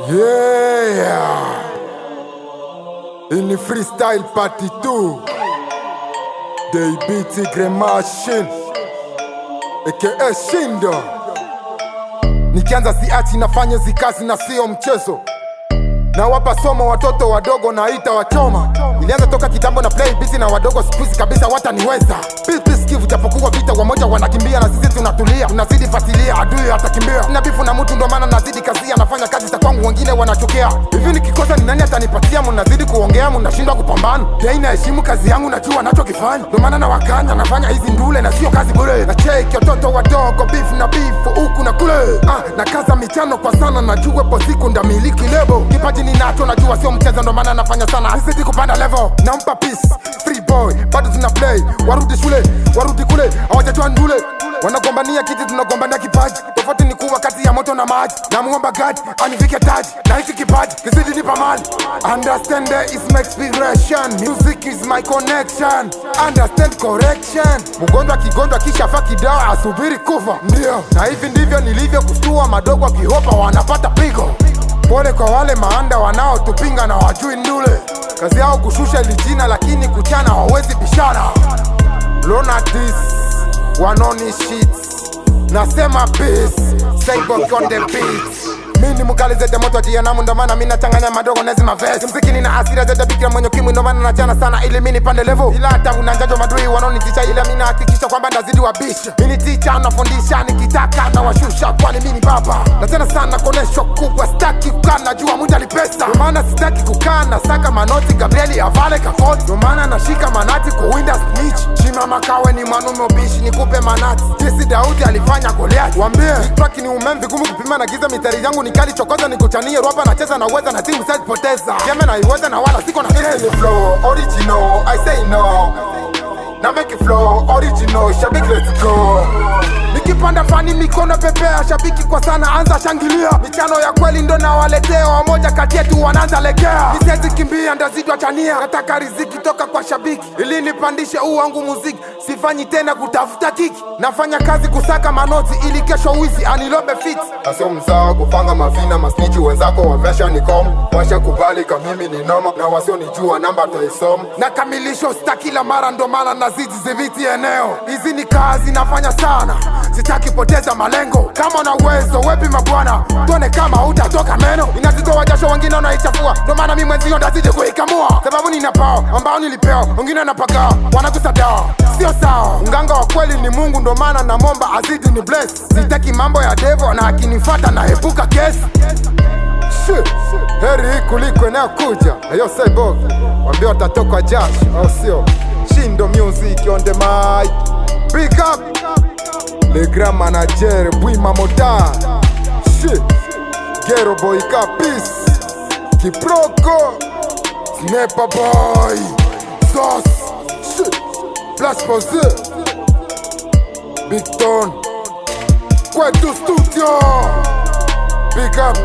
Yeah, in freestyle party 2 they beat Tigre Machine aka Shindo. Nikianza siachi nafanya zikazi na sio mchezo, na wapa somo watoto wadogo naita wachoma. Nilianza toka kitambo na play busy na wadogo squeeze kabisa wataniweza. Peace kivu japokuwa vita wamoja wanakimbia na sisi tunatulia. Tunazidi fatilia adui atakimbia. Sina bifu na mtu ndo maana nazidi kazia. Nafanya kazi za kwangu wengine wanachukia. Hivi nikikosa ni nani atanipatia? Mnazidi kuongea mnashindwa kupambana. Dai na heshimu kazi yangu najua nachokifanya. Ndo maana na wakanya nafanya hizi ndule na sio kazi bure. Na check watoto wadogo beef na beef huku na kule. Na kaza michano kwa sana najua po siku ndamiliki lebo. Kipaji ninacho najua sio mchezo ndo maana nafanya sana. Nisidi kupanda level. Nampa peace, free boy, bado tuna play. Warudi shule, warudi kule, hawajatoa ndule. Wanagombania kiti, tunagombania kipaji. Tofauti ni kuwa kati ya moto na maji. Namuomba God, anivike taji. Na hiki kipaji, kizidi nipa mali. Understand there is my inspiration. Music is my connection. Understand correction. Mgonjwa kigonjwa kisha faki dawa asubiri kufa. Ndio, na hivi ndivyo nilivyo kustua madogo kihopa wanapata pigo. Pole kwa wale maanda wanao tupinga na wajui ndule. Kazi yao kushusha lijina lakini kuchana hawezi bishana. Lona this, wanoni shit. Nasema peace, Cyborg on the beat. Mini mukali zete moto jia namu ndo maana mina changanya madogo nezima vest. Mziki nina asira zete bikira mwenye kimwi ndo maana nachana sana ili mini pande level. Ila hata unanjajo madui wanoni ticha ila mina hakikisha kwamba ndazidi wabisha. Mini ticha nafundisha nikitaka na washusha kwani mini baba. Na tena sana konesho kubwa staki kukaa najua muda ni pesa. Ndo maana sitaki kukaa na saka manoti Gabrieli avale kakoti. Ndo maana nashika manati kuwinda snitch. Shimama kawe ni mwanume ubishi nikupe manati. Jesi Daudi alifanya Goliath. Wambie track ni umemvi gumu kupima na giza mitari yangu nikali chokoza nikuchanie rwapa nacheza na uweza na timu side poteza. Jeme na iweza na wala siko na Any flow, original, I say no. Now make it flow, original, shabiki let's go. Nikipanda fani mikono pepea, shabiki kwa sana anza shangilia. Michano ya kweli ndo na waletea, wamoja kati yetu wanaanza legea. Nisezi kimbia ndazidwa chania, nataka riziki toka kwa shabiki ili nipandishe wangu muziki, sifanyi tena kutafuta kiki. Nafanya kazi kusaka manoti ili kesho wizi anilobe fit. Asio msawa kupanga mafina masnichi wenzako wamesha nikom. Washa kubali kama mimi ni noma na wasio nijua namba taisoma. Na kamilisho sta kila mara ndo maana nazidi ziviti eneo. Hizi ni kazi nafanya sana, sitaki poteza malengo. Kama na uwezo wepi mabwana, tuone kama utatoka meno. Inazitoa jasho wengine wanaichafua, ndo maana mimi mwenzio ndazidi kuikamua. Sababu nina pao ambao nilipewa, wengine napaka wanagusa dawa. Sio sawa, mganga wa kweli ni Mungu ndo maana namomba azidi ni bless. Sitaki mambo ya devil na akinifata na epuka kesi. Heri kuliko inayokuja. Ayo Cyborg, wambia watatoka jasho au sio? Shindo music on the mic. Big up le grand manager Bwima Moda. Shit, Gero boy kapis Kiproko Sniper boy Sauce. Shit, Plus Pose Big Ton Kwetu Studio. Big up